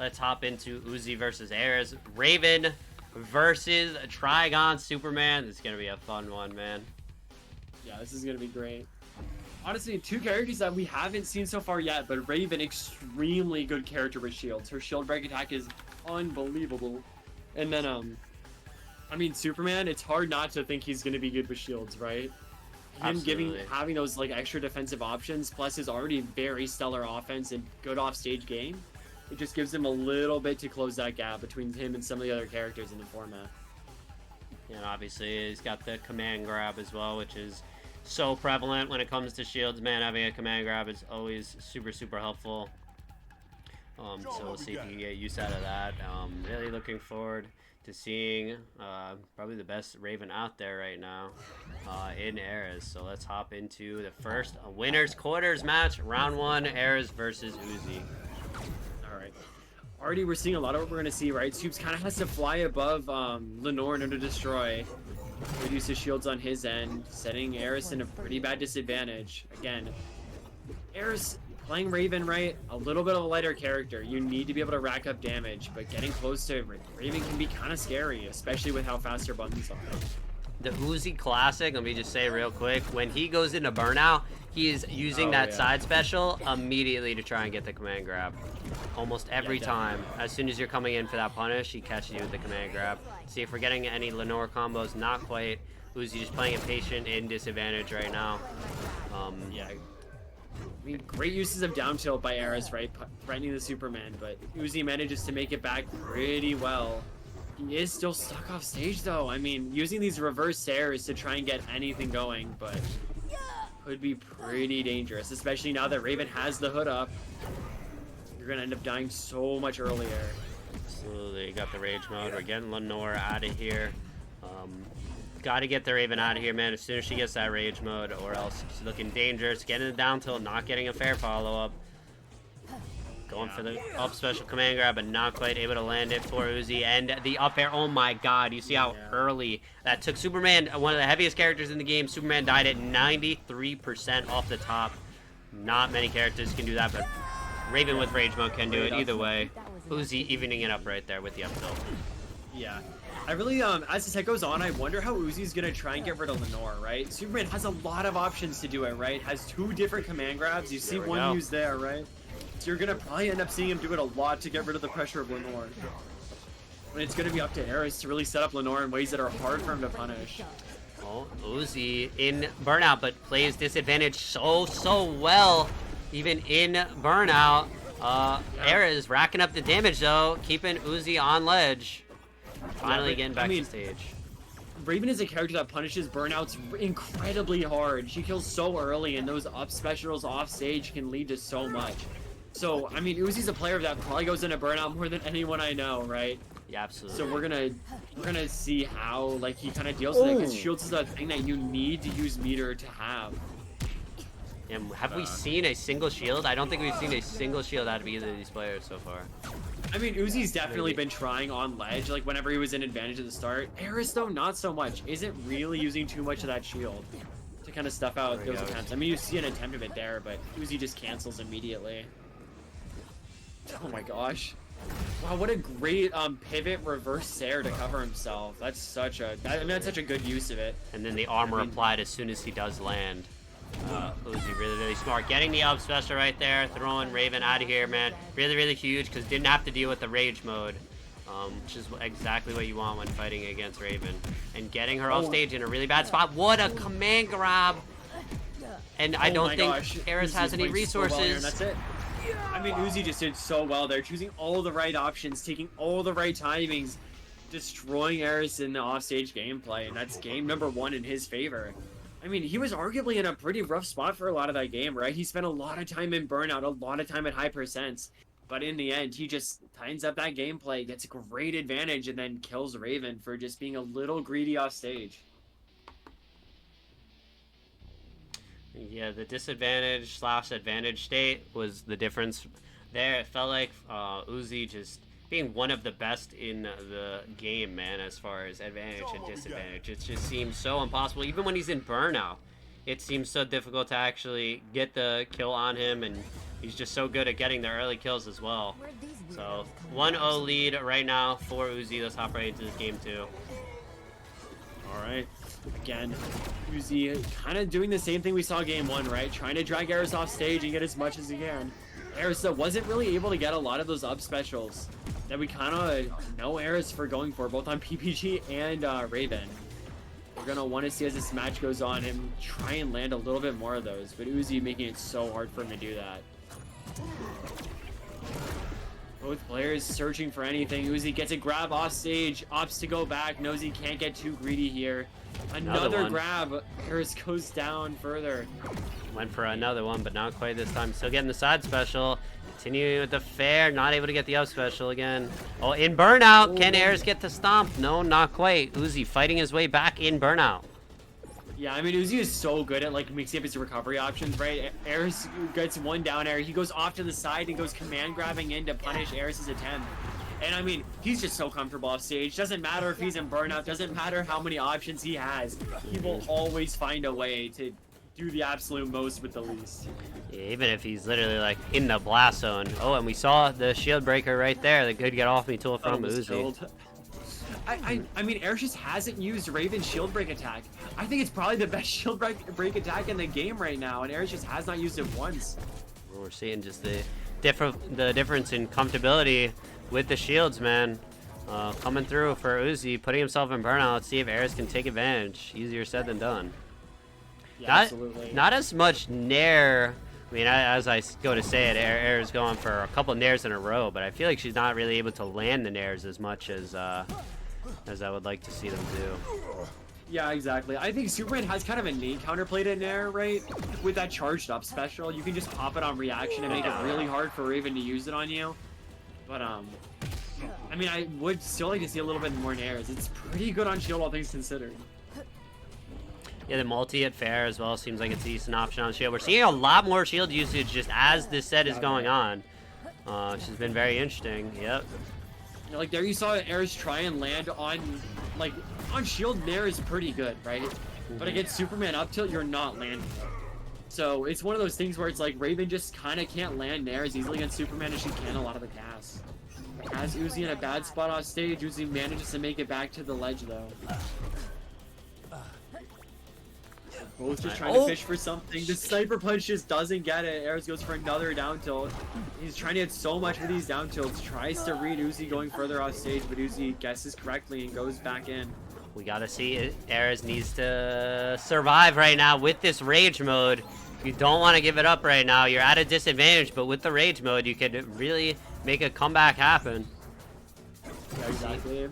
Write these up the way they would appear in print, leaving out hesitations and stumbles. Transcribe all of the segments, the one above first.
let's hop into Uzi versus Aeris. Raven versus Trigon Superman. This is going to be a fun one, man. Yeah, this is going to be great. Honestly, two characters that we haven't seen so far yet, but Raven, extremely good character with shields. Her shield break attack is unbelievable. And then, I mean, Superman, it's hard not to think he's going to be good with shields, right? Him having those like extra defensive options, plus his already very stellar offense and good offstage game, it just gives him a little bit to close that gap between him and some of the other characters in the format. And obviously, he's got the command grab as well, which is so prevalent when it comes to shields, man. Having a command grab is always super, super helpful. So we'll see if you can get use out of that. Really looking forward to seeing probably the best Raven out there right now in Aeris. So let's hop into the first winners quarters match, round 1, Aeris versus Uzi. All right. Already we're seeing a lot of what we're going to see, right? Soups kind of has to fly above Lenore in order to destroy. Reduce his shields on his end, setting Aeris in a pretty bad disadvantage. Again, Aeris playing Raven, right? A little bit of a lighter character. You need to be able to rack up damage, but getting close to Raven can be kind of scary, especially with how fast her buttons are. The Uzi classic, let me just say real quick, when he goes into burnout, he is using that side special immediately to try and get the command grab. Almost every time. As soon as you're coming in for that punish, he catches you with the command grab. See if we're getting any Lenore combos. Not quite. Uzi just playing it patient in disadvantage right now. Yeah. I mean, great uses of down tilt by Aeris, right? Threatening the Superman, but Uzi manages to make it back pretty well. He is still stuck off stage, though. I mean, using these reverse Aeris to try and get anything going, but could be pretty dangerous, especially now that Raven has the hood up. You're going to end up dying so much earlier. Absolutely. Got the rage mode. We're getting Lenore out of here. Got to get the Raven out of here, man, as soon as she gets that rage mode, or else she's looking dangerous. Getting the down tilt, not getting a fair follow-up. Going for the up special command grab, but not quite able to land it for Uzi. And the up air, oh my god, you see how early that took Superman, one of the heaviest characters in the game. Superman died at 93% off the top. Not many characters can do that, but Raven with rage mode can do it either way. Uzi evening it up right there with the up tilt. Yeah. I really, as the set goes on, I wonder how Uzi's gonna try and get rid of Lenore, right? Superman has a lot of options to do it, right? Has 2 different command grabs. You see one used there, right? So you're gonna probably end up seeing him do it a lot to get rid of the pressure of Lenore. And it's gonna be up to Aeris to really set up Lenore in ways that are hard for him to punish. Oh, Uzi in burnout, but plays disadvantage so well, even in burnout. Aeris racking up the damage though, keeping Uzi on ledge. Finally getting back to stage. Raven is a character that punishes burnouts incredibly hard. She kills so early, and those up specials off stage can lead to so much. So, I mean, Uzi's a player that probably goes into burnout more than anyone I know, right? Yeah, absolutely. So we're gonna see how like he kind of deals with it, because shields is a thing that you need to use meter to have. And have we seen a single shield? I don't think we've seen a single shield out of either of these players so far. I mean, Uzi's definitely been trying on ledge, like whenever he was in advantage at the start. Aeris, though, not so much. Isn't really using too much of that shield to kind of stuff out those attempts. I mean, you see an attempt of it there, but Uzi just cancels immediately. Oh my gosh. Wow, what a great pivot reverse Sair to cover himself. That's such a good use of it. And then the armor applied as soon as he does land. Uzi really smart. Getting the up special right there, throwing Raven out of here, man. Really huge, because didn't have to deal with the rage mode, which is exactly what you want when fighting against Raven. And getting her off stage in a really bad spot. What a command grab! And I don't think Aeris has any resources. So well, and that's it. I mean, Uzi just did so well there, choosing all the right options, taking all the right timings, destroying Aeris in the offstage gameplay, and that's game number 1 in his favor. I mean, he was arguably in a pretty rough spot for a lot of that game, right? He spent a lot of time in burnout, a lot of time at high percents, but in the end, he just tightens up that gameplay, gets a great advantage, and then kills Raven for just being a little greedy off stage. Yeah, the disadvantage / advantage state was the difference there. It felt like Uzi just being one of the best in the game, man, as far as advantage and disadvantage. It just seems so impossible. Even when he's in burnout, it seems so difficult to actually get the kill on him and He's just so good at getting the early kills as well. So 1-0 lead right now for Uzi. Let's hop right into this game too. All right. Again, Uzi kind of doing the same thing we saw game 1, right? Trying to drag Aeris off stage and get as much as he can. Aeris wasn't really able to get a lot of those up specials that we kind of know Aeris for going for, both on PPG and Raven. We're going to want to see as this match goes on him try and land a little bit more of those, but Uzi making it so hard for him to do that. Both players searching for anything. Uzi gets a grab off stage, opts to go back, knows he can't get too greedy here. Another grab. Aeris goes down further. Went for another one, but not quite this time. Still getting the side special. Continuing with the fair, not able to get the up special again. Oh, in burnout. Can Aeris get the stomp? No, not quite. Uzi fighting his way back in burnout. Yeah, I mean, Uzi is so good at like mixing up his recovery options, right? Aeris gets one down air. He goes off to the side and goes command grabbing in to punish Aeris' attempt. And I mean, he's just so comfortable off stage. Doesn't matter if he's in burnout. Doesn't matter how many options he has. He will always find a way to do the absolute most with the least. Yeah, even if he's literally like in the blast zone. Oh, and we saw the shield breaker right there. The good get off me tool from Uzi. I mean, Aeris just hasn't used Raven's shield break attack. I think it's probably the best shield break attack in the game right now, and Aeris just has not used it once. Well, we're seeing just the difference in comfortability with the shields, man. Coming through for Uzi, putting himself in burnout. Let's see if Aeris can take advantage. Easier said than done. Yeah, absolutely. Not as much nair. I mean, as I go to say it, Aeris going for a couple nairs in a row, but I feel like she's not really able to land the nairs as much as I would like to see them do. Yeah, exactly. I think Superman has kind of a neat counterplay to nair, right? With that charged up special, you can just pop it on reaction and make it really hard for Raven to use it on you. But I mean, I would still like to see a little bit more nairs. It's pretty good on shield, all things considered. Yeah, the multi at fair as well seems like it's a decent option on shield. We're seeing a lot more shield usage just as this set is going on. Which has been very interesting. Yep. You know, like there you saw Aeris try and land on, like, on shield nair is pretty good, right? But against Superman up tilt, you're not landing. So it's one of those things where it's like Raven just kind of can't land nair as easily against Superman as she can a lot of the casts. Has Uzi in a bad spot off stage. Uzi manages to make it back to the ledge though. Both just trying to fish for something. The sniper punch just doesn't get it. Aeris goes for another down tilt. He's trying to hit so much with these down tilts. Tries to read Uzi going further off stage, but Uzi guesses correctly and goes back in. We gotta see it. Aeris needs to survive right now with this rage mode. You don't want to give it up right now. You're at a disadvantage, but with the rage mode, you could really make a comeback happen. Yeah, exactly.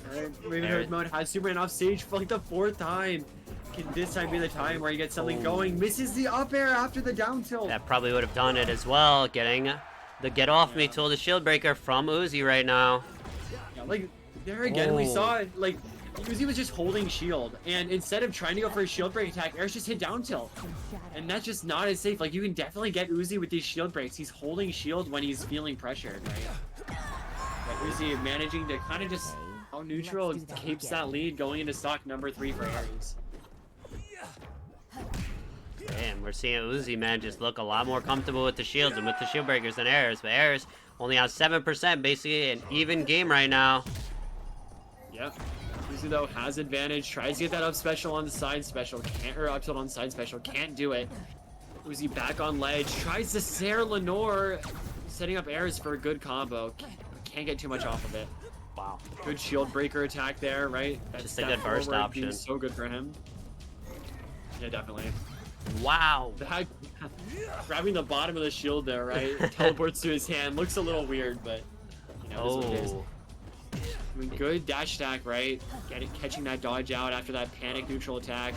Alright, Raven Hood mode has Superman off stage for like the 4th time. Can this time be the time where he gets something going? Misses the up air after the down tilt. That probably would have done it as well. Getting the get off me tool, the shield breaker from Uzi right now. Yeah, like there again, we saw like Uzi was just holding shield, and instead of trying to go for a shield break attack, Aeris just hit down tilt, and that's just not as safe. Like you can definitely get Uzi with these shield breaks. He's holding shield when he's feeling pressured, right? But Uzi managing to kind of just out neutral keeps that lead going into stock number 3 for Aeris. And we're seeing Uzi, man, just look a lot more comfortable with the shields and with the shield breakers than Aeris. But Aeris only has 7%, basically an even game right now. Yep. Uzi, though, has advantage. Tries to get that up special on the side special. Can't, or up tilt on side special. Can't do it. Uzi back on ledge. Tries to Sarah Lenore, setting up Aeris for a good combo. Can't get too much off of it. Wow. Good shield breaker attack there, right? That's just a good burst option. So good for him. Yeah, definitely. Wow. That, grabbing the bottom of the shield there, right? Teleports to his hand. Looks a little weird, but you know, it is. I mean, good dash attack, right? Catching that dodge out after that panic neutral attack.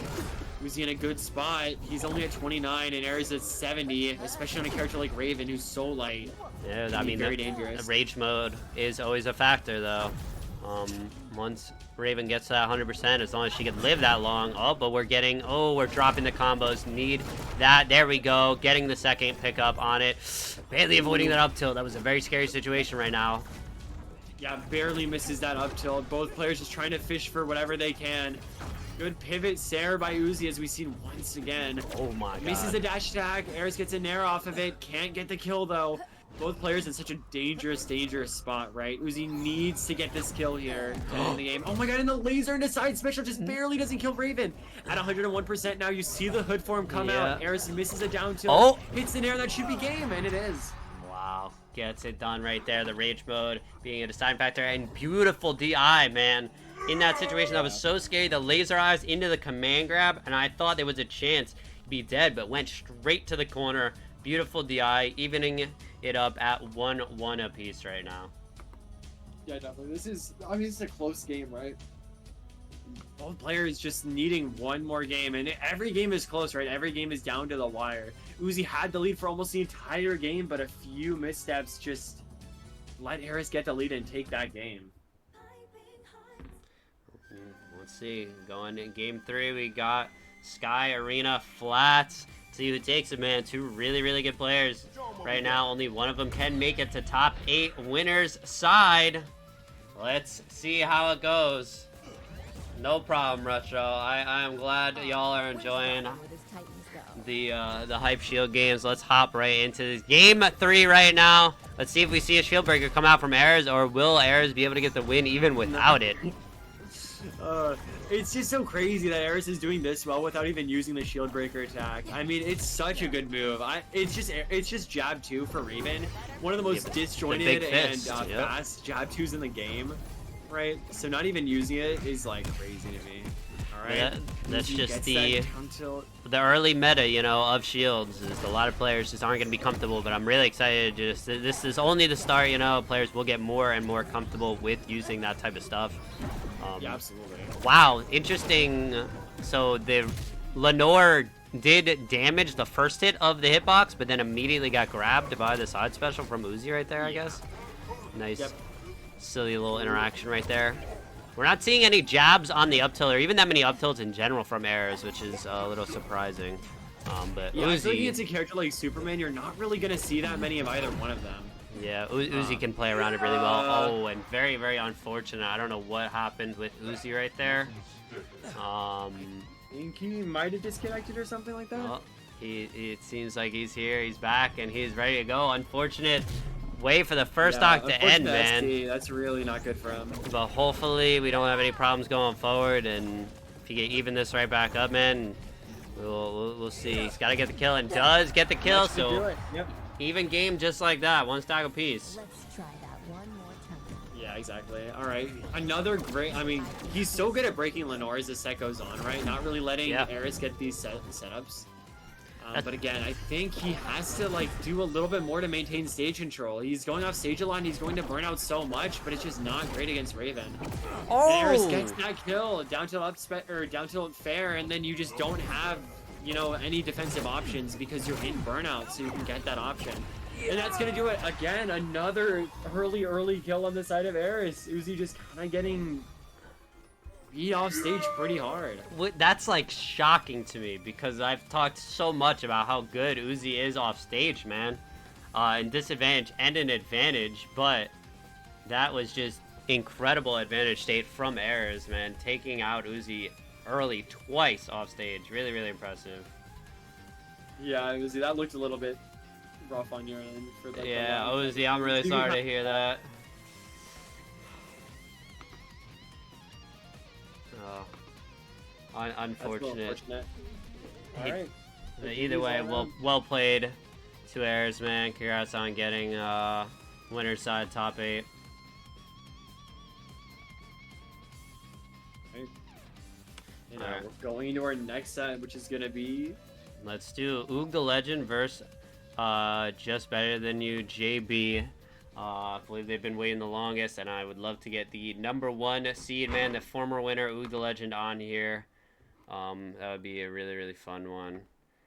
Uzi in a good spot. He's only at 29 and Aeris at 70, especially on a character like Raven who's so light. Yeah, I mean, very dangerous. The rage mode is always a factor, though. Once Raven gets to that 100%, as long as she can live that long. Oh, but we're dropping the combos. Need that. There we go. Getting the second pickup on it. Barely avoiding that up tilt. That was a very scary situation right now. Yeah, barely misses that up tilt. Both players just trying to fish for whatever they can. Good pivot Sarah by Uzi as we've seen once again. Oh my god. Misses the dash attack. Aeris gets a nair off of it. Can't get the kill though. Both players in such a dangerous spot, right? Uzi needs to get this kill here to end the game. Oh my god, and the laser into side special just barely doesn't kill Raven. At 101% now, you see the hood form come out. Aeris misses a down tilt. Oh! Hits the nair, that should be game, and it is. Wow. Gets it done right there. The rage mode being a deciding factor, and beautiful DI, man. In that situation, that was so scary. The laser eyes into the command grab, and I thought there was a chance to be dead, but went straight to the corner. Beautiful DI, evening it up at 1-1 apiece right now. Yeah, definitely. This is a close game, right? Both players just needing one more game, and every game is close, right? Every game is down to the wire. Uzi had the lead for almost the entire game, but a few missteps just let Aeris get the lead and take that game. Let's see. Going in game 3, we got Sky Arena Flats. See who takes it, man. Two really, really good players. Right now, only one of them can make it to top 8 winners side. Let's see how it goes. No problem, Retro. I am glad y'all are enjoying the Hype Shield games. Let's hop right into this. Game 3 right now. Let's see if we see a shield breaker come out from Aeris, or will Aeris be able to get the win even without it? It's just so crazy that Aeris is doing this well without even using the shield breaker attack. I mean, it's such a good move. It's just jab 2 for Raven. One of the most disjointed and fast jab 2s in the game, right? So not even using it is like crazy to me. All right, yeah, that's just the early meta, you know, of shields. Is a lot of players just aren't going to be comfortable, but I'm really excited. Just this is only the start, you know. Players will get more and more comfortable with using that type of stuff. Yeah, absolutely. Wow, interesting. So the Lenore did damage the first hit of the hitbox, but then immediately got grabbed by the side special from Uzi right there, I guess. Nice, silly little interaction right there. We're not seeing any jabs on the up tilt, or even that many up tilts in general from Aeris, which is a little surprising. But yeah, Uzi, I feel like against a character like Superman, you're not really going to see that many of either one of them. Yeah, Uzi can play around it really well. Oh, and very, very unfortunate. I don't know what happened with Uzi right there. I think he might have disconnected or something like that. Well, it seems like he's here, he's back, and he's ready to go. Unfortunate way for the first stock to end, man. SD, that's really not good for him. But hopefully we don't have any problems going forward, and if you get even this right back up, man, we'll see. He's got to get the kill, and does get the kill, so even game just like that, one stack apiece. Let's try that one more time. Yeah, exactly. All right, another great. I mean, he's so good at breaking Lenore as the set goes on, right? Not really letting Aeris get these setups. But again, I think he has to like do a little bit more to maintain stage control. He's going off stage a lot, and he's going to burn out so much, but it's just not great against Raven. Oh! And Aeris gets that kill, down tilt fair, and then you just don't have, you know, any defensive options because you're in burnout, so you can get that option. And that's gonna do it again. Another early kill on the side of Aeris. Uzi just kind of getting beat off stage pretty hard. That's like shocking to me, because I've talked so much about how good Uzi is off stage, man. In disadvantage and an advantage, but that was just incredible advantage state from Aeris, man. Taking out Uzi early twice off stage. Really, really impressive. Yeah, Uzi, that looked a little bit rough on your end. For the Uzi, I'm really sorry to hear that. Unfortunate. Alright. Either way, well played to Aeris, man. Congrats on getting winner's side top 8. And we're going into our next set, which is going to be... Let's do Oog the Legend versus Just Better Than You, JB. I believe they've been waiting the longest, and I would love to get the #1 seed, man, the former winner, Oog the Legend, on here. That would be a really, really fun one.